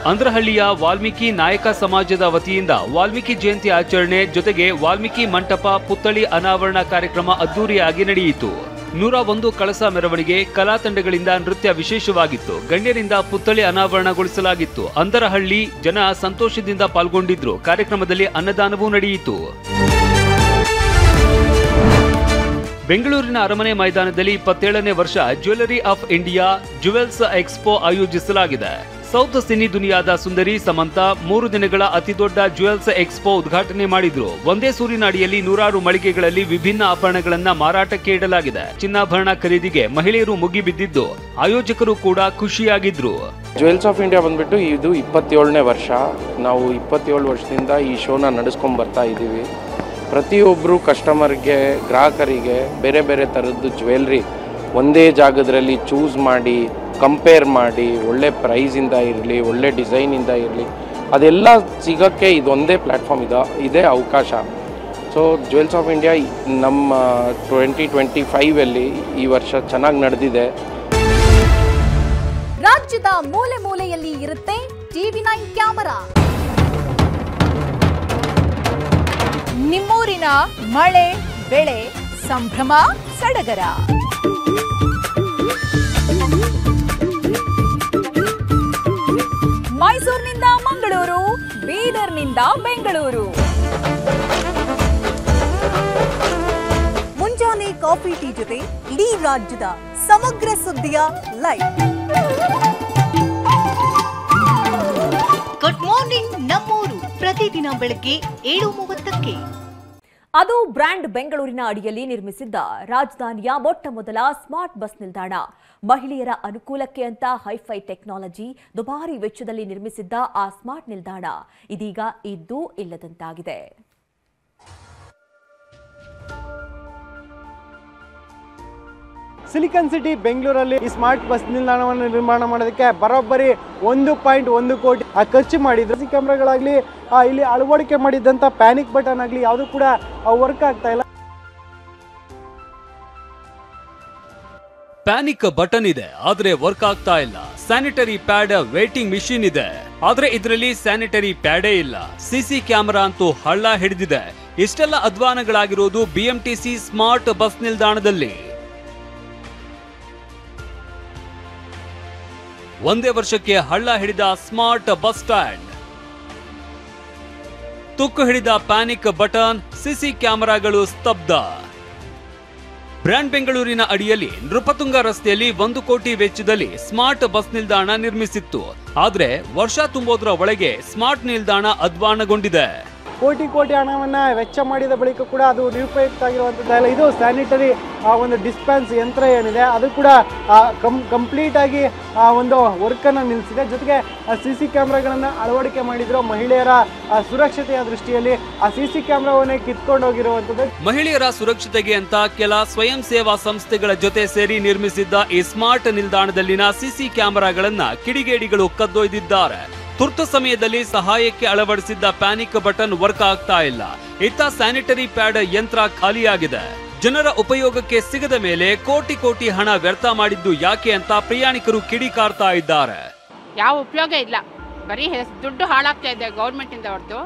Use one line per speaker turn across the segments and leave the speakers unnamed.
ಅಂದ್ರಹಳ್ಳಿಯ ವಾಲ್ಮೀಕಿ ನಾಯಕ ಸಮಾಜದ ವತಿಯಿಂದ ವಾಲ್ಮೀಕಿ ಜಯಂತಿ ಆಚರಣೆ ಜೊತೆಗೆ ವಾಲ್ಮೀಕಿ ಮಂಟಪ ಪುತ್ಥಳಿ ಅನಾವರಣ ಕಾರ್ಯಕ್ರಮ ಅದ್ದೂರಿಯಾಗಿ ನಡೆಯಿತು. 101 ಕಳಸ ಮೆರವಣಿಗೆ, ಕಲಾ ತಂಡಗಳಿಂದ ನೃತ್ಯ ವಿಶೇಷವಾಗಿತ್ತು. ಗಣ್ಯರಿಂದ ಪುತ್ಥಳಿ ಅನಾವರಣಗೊಳಿಸಲಾಗಿತ್ತು. ಅಂದರಹಳ್ಳಿ ಜನ ಸಂತೋಷದಿಂದ ಪಾಲ್ಗೊಂಡಿದ್ರು. ಕಾರ್ಯಕ್ರಮದಲ್ಲಿ ಅನ್ನದಾನವೂ ನಡೆಯಿತು. ಬೆಂಗಳೂರಿನ ಅರಮನೆ ಮೈದಾನದಲ್ಲಿ 27ನೇ ವರ್ಷ jewellery of India jewels expo ಆಯೋಜಿಸಲಾಗಿದೆ. ಸೌತ್ ಸಿನಿ ದುನಿಯಾದ ಸುಂದರಿ ಸಮಂತಾ 3 ದಿನಗಳ ಅತಿದೊಡ್ಡ ಜ್ಯುವೆಲ್ಸ್ ಎಕ್ಸ್ಪೋ ಉದ್ಘಾಟನೆ ಮಾಡಿದ್ರು. ಒಂದೇ ಸೂರಿನ ಅಡಿಯಲ್ಲಿ 100 ಮಳಿಗೆಗಳಲ್ಲಿ ವಿಭಿನ್ನ ಆಭರಣಗಳನ್ನ ಮಾರಾಟಕ್ಕೆ ಇಡಲಾಗಿದೆ. ಚಿನ್ನಾಭರಣ ಖರೀದಿಗೆ ಮಹಿಳೆಯರು ಮುಗಿಬಿದ್ದಿದ್ದು ಆಯೋಜಕರು ಕೂಡ ಖುಷಿಯಾಗಿದ್ರು.
ಜ್ಯುವೆಲ್ಸ್ ಆಫ್ ಇಂಡಿಯಾ ಬಂದ್ಬಿಟ್ಟು ಇದು 27ನೇ ವರ್ಷ. ನಾವು 27 ವರ್ಷದಿಂದ ಈ ಶೋನ ನಡೆಸ್ಕೊಂಡು ಬರ್ತಾ ಇದ್ದೀವಿ. ಪ್ರತಿಯೊಬ್ಬರು ಕಸ್ಟಮರ್ಗೆ, ಗ್ರಾಹಕರಿಗೆ ಬೇರೆ ಬೇರೆ ಥರದ್ದು ಜ್ಯುವೆಲ್ರಿ ಒಂದೇ ಜಾಗದಲ್ಲಿ ಚೂಸ್ ಮಾಡಿ, ಕಂಪೇರ್ ಮಾಡಿ, ಒಳ್ಳೆ ಪ್ರೈಸಿಂದ ಇರಲಿ, ಒಳ್ಳೆ ಡಿಸೈನಿಂದ ಇರಲಿ, ಅದೆಲ್ಲ ಸಿಗೋಕ್ಕೆ ಇದೊಂದೇ ಪ್ಲ್ಯಾಟ್ಫಾರ್ಮ್ ಇದೇ ಅವಕಾಶ. ಸೊ ಜ್ಯುವೆಲ್ಸ್ ಆಫ್ ಇಂಡಿಯಾ ನಮ್ಮ 2025 ಈ ವರ್ಷ ಚೆನ್ನಾಗಿ ನಡೆದಿದೆ.
ರಾಜ್ಯದ ಮೂಲೆ ಮೂಲೆಯಲ್ಲಿ ಇರುತ್ತೆ TV9 ಕ್ಯಾಮೆರಾ. ನಿಮ್ಮೂರಿನ ಮಳೆ, ಬೆಳೆ, ಸಂಭ್ರಮ, ಸಡಗರ. ಮೈಸೂರಿನಿಂದ ಮಂಗಳೂರು, ಬೀದರ್ನಿಂದ ಬೆಂಗಳೂರು. ಮುಂಜಾನೆ ಕಾಫಿ ಟೀ ಜೊತೆ ಇಡೀ ರಾಜ್ಯದ ಸಮಗ್ರ ಸುದ್ದಿಯ ಲೈವ್. ಗುಡ್ ಮಾರ್ನಿಂಗ್ ನಮ್ಮೂರು, ಪ್ರತಿದಿನ ಬೆಳಗ್ಗೆ 7:30ಕ್ಕೆ. ಅದು ಬ್ರ್ಯಾಂಡ್ ಬೆಂಗಳೂರಿನ ಅಡಿಯಲ್ಲಿ ನಿರ್ಮಿಸಿದ್ದ ರಾಜಧಾನಿಯ ಮೊಟ್ಟ ಮೊದಲ ಸ್ಮಾರ್ಟ್ ಬಸ್ ನಿಲ್ದಾಣ. ಮಹಿಳೆಯರ ಅನುಕೂಲಕ್ಕೆ ಅಂತ ಹೈಫೈ ಟೆಕ್ನಾಲಜಿ, ದುಬಾರಿ ವೆಚ್ಚದಲ್ಲಿ ನಿರ್ಮಿಸಿದ್ದ ಆ ಸ್ಮಾರ್ಟ್ ನಿಲ್ದಾಣ ಇದೀಗ ಇದ್ದೂ ಇಲ್ಲದಂತಾಗಿದೆ.
ಸಿಲಿಕಾನ್ ಸಿಟಿ ಬೆಂಗಳೂರಲ್ಲಿ ಈ ಸ್ಮಾರ್ಟ್ ಬಸ್ ನಿಲ್ದಾಣವನ್ನು ನಿರ್ಮಾಣ ಮಾಡೋದಕ್ಕೆ ಬರೋಬ್ಬರಿ 1.1 ಕೋಟಿ ಖರ್ಚು ಮಾಡಿದ್ರು. ಸಿ ಕ್ಯಾಮ್ರಾಗಳಾಗಲಿ, ಇಲ್ಲಿ ಅಳವಡಿಕೆ ಮಾಡಿದ್ದಂಥ ಪ್ಯಾನಿಕ್ ಬಟನ್ ಆಗಲಿ ಯಾವುದು ಕೂಡ ವರ್ಕ್ ಆಗ್ತಾ ಇಲ್ಲ.
ಪ್ಯಾನಿಕ್ ಬಟನ್ ಇದೆ, ಆದ್ರೆ ವರ್ಕ್ ಆಗ್ತಾ ಇಲ್ಲ. ಸ್ಯಾನಿಟರಿ ಪ್ಯಾಡ್ ವೇಟಿಂಗ್ ಮಿಷಿನ್ ಇದೆ, ಆದ್ರೆ ಇದರಲ್ಲಿ ಸ್ಯಾನಿಟರಿ ಪ್ಯಾಡೇ ಇಲ್ಲ. ಸಿಸಿ ಕ್ಯಾಮೆರಾ ಅಂತೂ ಹಳ್ಳ ಹಿಡಿದಿದೆ. ಇಷ್ಟೆಲ್ಲ ಅಧ್ವಾನಗಳಾಗಿರೋದು ಬಿಎಂಟಿಸಿ ಸ್ಮಾರ್ಟ್ ಬಸ್ ನಿಲ್ದಾಣದಲ್ಲಿ. ಒಂದೇ ವರ್ಷಕ್ಕೆ ಹಳ್ಳ ಹಿಡಿದ ಸ್ಮಾರ್ಟ್ ಬಸ್ ಸ್ಟ್ಯಾಂಡ್, ತುಕ್ಕು ಹಿಡಿದ ಪ್ಯಾನಿಕ್ ಬಟನ್, ಸಿಸಿ ಕ್ಯಾಮೆರಾಗಳು ಸ್ತಬ್ಧ. ಬ್ರ್ಯಾಂಡ್ ಬೆಂಗಳೂರಿನ ಅಡಿಯಲ್ಲಿ ನೃಪತುಂಗ ರಸ್ತೆಯಲ್ಲಿ 1 ಕೋಟಿ ವೆಚ್ಚದಲ್ಲಿ ಸ್ಮಾರ್ಟ್ ಬಸ್ ನಿಲ್ದಾಣ ನಿರ್ಮಿಸಿತ್ತು. ಆದ್ರೆ ವರ್ಷ ತುಂಬೋದ್ರ ಒಳಗೆ ಸ್ಮಾರ್ಟ್ ನಿಲ್ದಾಣ ಅಧ್ವಾನಗೊಂಡಿದೆ.
ಕೋಟಿ ಹಣವನ್ನ ವೆಚ್ಚ ಮಾಡಿದ ಬಳಿಕ ಕೂಡ ಅದು ನಿರುಪಯುಕ್ತ ಆಗಿರುವಂಥದ್ದಲ್ಲ. ಇದು ಸ್ಯಾನಿಟರಿ ಒಂದು ಡಿಸ್ಪೆನ್ಸ್ ಯಂತ್ರ ಏನಿದೆ ಅದು ಕೂಡ ಕಂಪ್ಲೀಟ್ ಆಗಿ ಒಂದು ವರ್ಕನ್ನು ನಿಲ್ಲಿಸಿದೆ. ಜೊತೆಗೆ CC ಕ್ಯಾಮ್ರಾಗಳನ್ನು ಅಳವಡಿಕೆ ಮಾಡಿದ್ರು. ಮಹಿಳೆಯರ ಸುರಕ್ಷತೆಯ ದೃಷ್ಟಿಯಲ್ಲಿ ಆ CC ಕ್ಯಾಮ್ರಾವನ್ನೇ ಕಿತ್ಕೊಂಡು ಹೋಗಿರುವಂಥದ್ದು.
ಮಹಿಳೆಯರ ಸುರಕ್ಷತೆಗೆ ಅಂತ ಕೆಲ ಸ್ವಯಂ ಸೇವಾ ಸಂಸ್ಥೆಗಳ ಜೊತೆ ಸೇರಿ ನಿರ್ಮಿಸಿದ್ದ ಈ ಸ್ಮಾರ್ಟ್ ನಿಲ್ದಾಣದಲ್ಲಿನ CC ಕ್ಯಾಮೆರಾಗಳನ್ನ ಕಿಡಿಗೇಡಿಗಳು ಕದ್ದೊಯ್ದಿದ್ದಾರೆ. ತುರ್ತು ಸಮಯದಲ್ಲಿ ಸಹಾಯಕ್ಕೆ ಅಳವಡಿಸಿದ್ದ ಪ್ಯಾನಿಕ್ ಬಟನ್ ವರ್ಕ್ ಆಗ್ತಾ ಇಲ್ಲ. ಇತ್ತ ಸ್ಯಾನಿಟರಿ ಪ್ಯಾಡ್ ಯಂತ್ರ ಖಾಲಿಯಾಗಿದೆ. ಜನರ ಉಪಯೋಗಕ್ಕೆ ಸಿಗದ ಮೇಲೆ ಕೋಟಿ ಹಣ ವ್ಯರ್ಥ ಮಾಡಿದ್ದು ಯಾಕೆ ಅಂತ ಪ್ರಯಾಣಿಕರು ಕಿಡಿಕಾರ್ತಾ ಇದ್ದಾರೆ.
ಯಾವ ಉಪಯೋಗ ಇಲ್ಲ, ಬರೀ ದುಡ್ಡು ಹಾಳಾಗ್ತಾ ಇದೆ ಗೌರ್ಮೆಂಟ್ ಇಂದ ಹೊರತು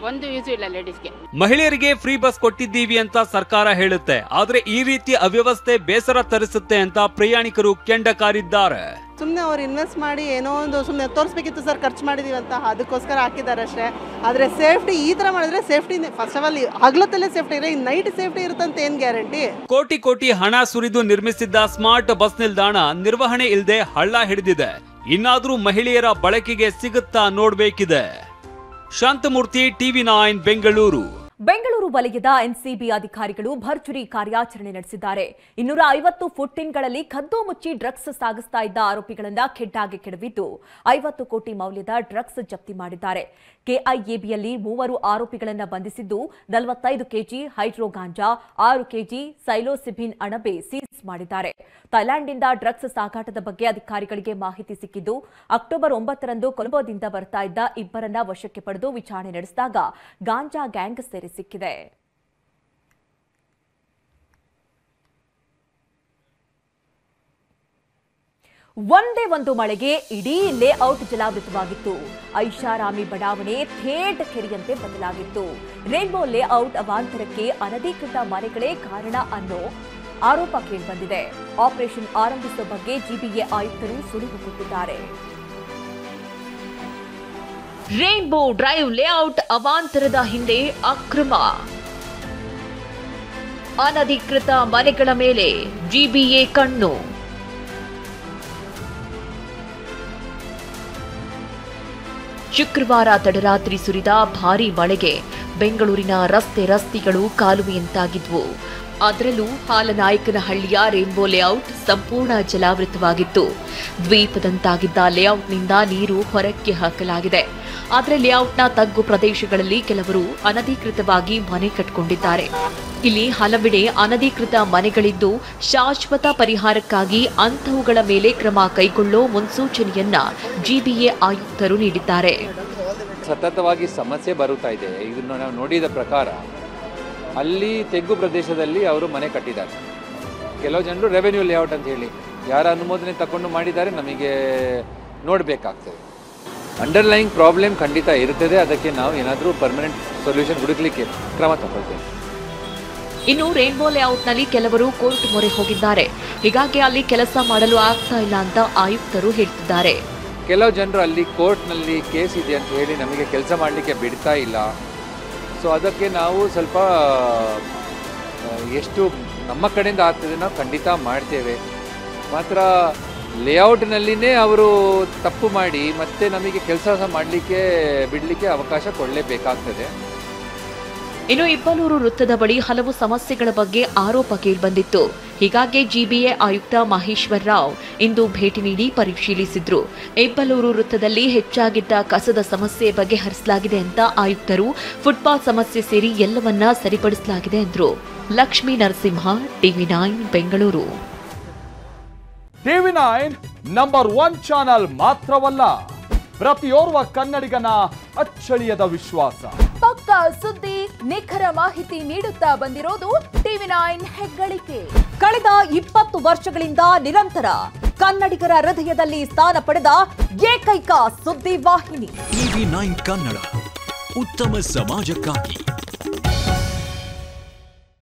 ಒಂದು ಯೂಸ್ ಇಲ್ಲ ಲೇಡೀಸ್ಗೆ.
ಮಹಿಳೆಯರಿಗೆ ಫ್ರೀ ಬಸ್ ಕೊಟ್ಟಿದ್ದೀವಿ ಅಂತ ಸರ್ಕಾರ ಹೇಳುತ್ತೆ, ಆದ್ರೆ ಈ ರೀತಿ ಅವ್ಯವಸ್ಥೆ ಬೇಸರ ತರಿಸುತ್ತೆ ಅಂತ ಪ್ರಯಾಣಿಕರು ಕೆಂಡ ಕಾರಿದ್ದಾರೆ.
ಸುಮ್ಮನೆ ಅವ್ರು ಇನ್ವೆಸ್ಟ್ ಮಾಡಿ ಏನೋ ಒಂದು ಸುಮ್ಮನೆ ತೋರಿಸ್ಬೇಕಿತ್ತು ಸರ್, ಖರ್ಚು ಮಾಡಿದೀವಿ ಅಂತ ಅದಕ್ಕೋಸ್ಕರ ಹಾಕಿದ್ದಾರೆ ಅಷ್ಟೇ. ಆದರೆ ಸೇಫ್ಟಿ ಈ ಥರ ಮಾಡಿದ್ರೆ ಸೇಫ್ಟಿ ಫಸ್ಟ್ ಆಫ್ ಆಲ್ ಹಗಲತ್ತಲ್ಲೇ ಸೇಫ್ಟಿ ಇದೆ, ನೈಟ್ ಸೇಫ್ಟಿ ಇರುತ್ತಂತ ಏನು ಗ್ಯಾರಂಟಿ? ಕೋಟಿ
ಹಣ ಸುರಿದು ನಿರ್ಮಿಸಿದ್ದ ಸ್ಮಾರ್ಟ್ ಬಸ್ ನಿಲ್ದಾಣ ನಿರ್ವಹಣೆ ಇಲ್ಲದೆ ಹಳ್ಳ ಹಿಡಿದಿದೆ. ಇನ್ನಾದ್ರೂ ಮಹಿಳೆಯರ ಬಳಕೆಗೆ ಸಿಗುತ್ತಾ ನೋಡ್ಬೇಕಿದೆ. ಶಾಂತಮೂರ್ತಿ, TV9 ಬೆಂಗಳೂರು.
ಬೆಂಗಳೂರು ವಲಯದ ಎನ್ಸಿಬಿ ಅಧಿಕಾರಿಗಳು ಭರ್ಜರಿ ಕಾರ್ಯಾಚರಣೆ ನಡೆಸಿದ್ದಾರೆ. 250 ಫುಟ್ಟಿನ್ಗಳಲ್ಲಿ ಕದ್ದು ಮುಚ್ಚಿ ಡ್ರಗ್ಸ್ ಸಾಗಿಸ್ತಾ ಇದ್ದ ಆರೋಪಿಗಳನ್ನ ಖೆಡ್ಡಾಗೆ ಕೆಡವಿದ್ದು 50 ಕೋಟಿ ಮೌಲ್ಯದ ಡ್ರಗ್ಸ್ ಜಪ್ತಿ ಮಾಡಿದ್ದಾರೆ. ಕೆಐಎಬಿಯಲ್ಲಿ 3 ಆರೋಪಿಗಳನ್ನ ಬಂಧಿಸಿದ್ದು 45 ಕೆಜಿ ಹೈಡ್ರೋ ಗಾಂಜಾ, 6 ಕೆಜಿ ಸೈಲೋಸಿಬಿನ್ ಅಣಬೆ ಸೀಸ್ ಮಾಡಿದ್ದಾರೆ. ಥೈಲ್ಯಾಂಡ್ನಿಂದ ಡ್ರಗ್ಸ್ ಸಾಗಾಟದ ಬಗ್ಗೆ ಅಧಿಕಾರಿಗಳಿಗೆ ಮಾಹಿತಿ ಸಿಕ್ಕಿದ್ದು ಅಕ್ಟೋಬರ್ 9ರಂದು ಕೊಲಂಬೋದಿಂದ ಬರ್ತಾ ಇದ್ದ ಇಬ್ಬರನ್ನ ವಶಕ್ಕೆ ಪಡೆದು ವಿಚಾರಣೆ ನಡೆಸಿದಾಗ ಗಾಂಜಾ ಗ್ಯಾಂಗ್ ಸಿಕ್ಕಿದೆ. ಒಂದೇ ಒಂದು ಮಳೆಗೆ ಇಡೀ ಲೇಔಟ್ ಜಲಾವೃತವಾಗಿತ್ತು. ಐಷಾರಾಮಿ ಬಡಾವಣೆ ಥೇಟ್ ಕೆರೆಯಂತೆ ಬದಲಾಗಿತ್ತು. ರೇನ್ಬೋ ಲೇಔಟ್ ಅವಾಂತರಕ್ಕೆ ಅನಧಿಕೃತ ಮನೆಗಳೇ ಕಾರಣ ಅನ್ನೋ ಆರೋಪ ಕೇಳಿಬಂದಿದೆ. ಆಪರೇಷನ್ ಆರಂಭಿಸುವ ಬಗ್ಗೆ ಜಿಬಿಎ ಆಯುಕ್ತರು ಸುಳಿವು ಕೊಟ್ಟಿದ್ದಾರೆ. ರೇನ್ಬೋ ಡ್ರೈವ್ ಲೇಔಟ್ ಅವಾಂತರದ ಹಿಂದೆ ಅಕ್ರಮ, ಅನಧಿಕೃತ ಮನೆಗಳ ಮೇಲೆ ಜಿಬಿಎ ಕಣ್ಣು. ಶುಕ್ರವಾರ ತಡರಾತ್ರಿ ಸುರಿದ ಭಾರೀ ಮಳೆಗೆ ಬೆಂಗಳೂರಿನ ರಸ್ತೆಗಳು ಕಾಲುವೆಯಂತಾಗಿದ್ವು. ಅದರಲ್ಲೂ ಹಾಲನಾಯಕನಹಳ್ಳಿಯ ರೇನ್ಬೋ ಲೇಔಟ್ ಸಂಪೂರ್ಣ ಜಲಾವೃತವಾಗಿತ್ತು. ದ್ವೀಪದಂತಾಗಿದ್ದ ಲೇಔಟ್ನಿಂದ ನೀರು ಹೊರಕ್ಕೆ ಹಾಕಲಾಗಿದೆ. ಆದರೆ ಲೇಔಟ್ನ ತಗ್ಗು ಪ್ರದೇಶಗಳಲ್ಲಿ ಕೆಲವರು ಅನಧಿಕೃತವಾಗಿ ಮನೆ ಕಟ್ಟಿಕೊಂಡಿದ್ದಾರೆ. ಇಲ್ಲಿ ಹಲವೆಡೆ ಅನಧಿಕೃತ ಮನೆಗಳಿದ್ದು ಶಾಶ್ವತ ಪರಿಹಾರಕ್ಕಾಗಿ ಅಂಥವುಗಳ ಮೇಲೆ ಕ್ರಮ ಕೈಗೊಳ್ಳೋ ಮುನ್ಸೂಚನೆಯನ್ನ ಜಿಬಿಎ ಆಯುಕ್ತರು ನೀಡಿದ್ದಾರೆ.
ಸತತವಾಗಿ ಸಮಸ್ಯೆ ಬರುತ್ತಾ ಇದೆ. ಇದನ್ನು ನಾವು ನೋಡಿದ ಪ್ರಕಾರ ಅಲ್ಲಿ ತೆಗ್ಗು ಪ್ರದೇಶದಲ್ಲಿ ಅವರು ಮನೆ ಕಟ್ಟಿದ್ದಾರೆ. ಕೆಲವು ಜನರು ರೆವೆನ್ಯೂ ಲೇಔಟ್ ಅಂತ ಹೇಳಿ ಯಾರ ಅನುಮೋದನೆ ತಗೊಂಡು ಮಾಡಿದ್ದಾರೆ, ನಮಗೆ ನೋಡಬೇಕಾಗ್ತದೆ. ಅಂಡರ್ಲೈಯಿಂಗ್ ಪ್ರಾಬ್ಲಮ್ ಖಂಡಿತ ಇರುತ್ತದೆ. ಅದಕ್ಕೆ ನಾವು ಏನಾದರೂ ಪರ್ಮನೆಂಟ್ ಸೊಲ್ಯೂಷನ್ ಹುಡುಕಲಿಕ್ಕೆ ಕ್ರಮ ತಗೊಳ್ತೇವೆ.
ಇನ್ನು ರೇನ್ಬೋ ಲೇಔಟ್ನಲ್ಲಿ ಕೆಲವರು ಕೋರ್ಟ್ ಮೊರೆ ಹೋಗಿದ್ದಾರೆ. ಹೀಗಾಗಿ ಅಲ್ಲಿ ಕೆಲಸ ಮಾಡಲು ಆಗ್ತಾ ಇಲ್ಲ ಅಂತ ಆಯುಕ್ತರು ಹೇಳ್ತಿದ್ದಾರೆ.
ಕೆಲವು ಜನರು ಅಲ್ಲಿ ಕೋರ್ಟ್ನಲ್ಲಿ ಕೇಸ್ ಇದೆ ಅಂತ ಹೇಳಿ ನಮಗೆ ಕೆಲಸ ಮಾಡಲಿಕ್ಕೆ ಬಿಡ್ತಾ ಇಲ್ಲ. ಸೊ ಅದಕ್ಕೆ ನಾವು ಸ್ವಲ್ಪ ಎಷ್ಟು ನಮ್ಮ ಕಡೆಯಿಂದ ಆಗ್ತದೆ ನಾವು ಖಂಡಿತ ಮಾಡ್ತೇವೆ. ಮಾತ್ರ ಲೇಔಟ್ನಲ್ಲಿನೇ ಅವರು ತಪ್ಪು ಮಾಡಿ ಮತ್ತೆ ನಮಗೆ ಕೆಲಸ ಮಾಡಲಿಕ್ಕೆ ಬಿಡಲಿಕ್ಕೆ ಅವಕಾಶ ಕೊಡಲೇಬೇಕಾಗ್ತದೆ.
ಇನ್ನು ಇಬ್ಬಲೂರು ವೃತ್ತದ ಬಳಿ ಹಲವು ಸಮಸ್ಯೆಗಳ ಬಗ್ಗೆ ಆರೋಪ ಕೇಳಿಬಂದಿತ್ತು. ಹೀಗಾಗಿ ಜಿಬಿಎ ಆಯುಕ್ತ ಮಹೇಶ್ವರ್ ರಾವ್ ಇಂದು ಭೇಟಿ ನೀಡಿ ಪರಿಶೀಲಿಸಿದ್ರು. ಇಬ್ಬಲೂರು ವೃತ್ತದಲ್ಲಿ ಹೆಚ್ಚಾಗಿದ್ದ ಕಸದ ಸಮಸ್ಯೆ ಬಗೆಹರಿಸಲಾಗಿದೆ ಅಂತ ಆಯುಕ್ತರು ಫುಟ್ಪಾತ್ ಸಮಸ್ಯೆ ಸೇರಿ ಎಲ್ಲವನ್ನ ಸರಿಪಡಿಸಲಾಗಿದೆ ಎಂದರು. ಲಕ್ಷ್ಮೀ ನರಸಿಂಹ, ಟಿವಿ9 ಬೆಂಗಳೂರು.
ಟಿವಿ9 ನಂಬರ್ 1 ಚಾನಲ್ ಮಾತ್ರವಲ್ಲ, ಪ್ರತಿಯೋರ್ವ ಕನ್ನಡಿಗನ ಅಚ್ಚಳಿಯದ ವಿಶ್ವಾಸ.
ಪಕ್ಕಾ ಸುದ್ದಿ, ನಿಖರ ಮಾಹಿತಿ ನೀಡುತ್ತಾ ಬಂದಿರೋದು ಟಿವಿ9 ಹೆಗ್ಗಳಿಕೆ.
ಕಳೆದ 20 ವರ್ಷಗಳಿಂದ ನಿರಂತರ ಕನ್ನಡಿಗರ ಹೃದಯದಲ್ಲಿ ಸ್ಥಾನ ಪಡೆದ ಏಕೈಕ ಸುದ್ದಿ ವಾಹಿನಿ
ಟಿವಿ9 ಕನ್ನಡ, ಉತ್ತಮ ಸಮಾಜಕ್ಕಾಗಿ.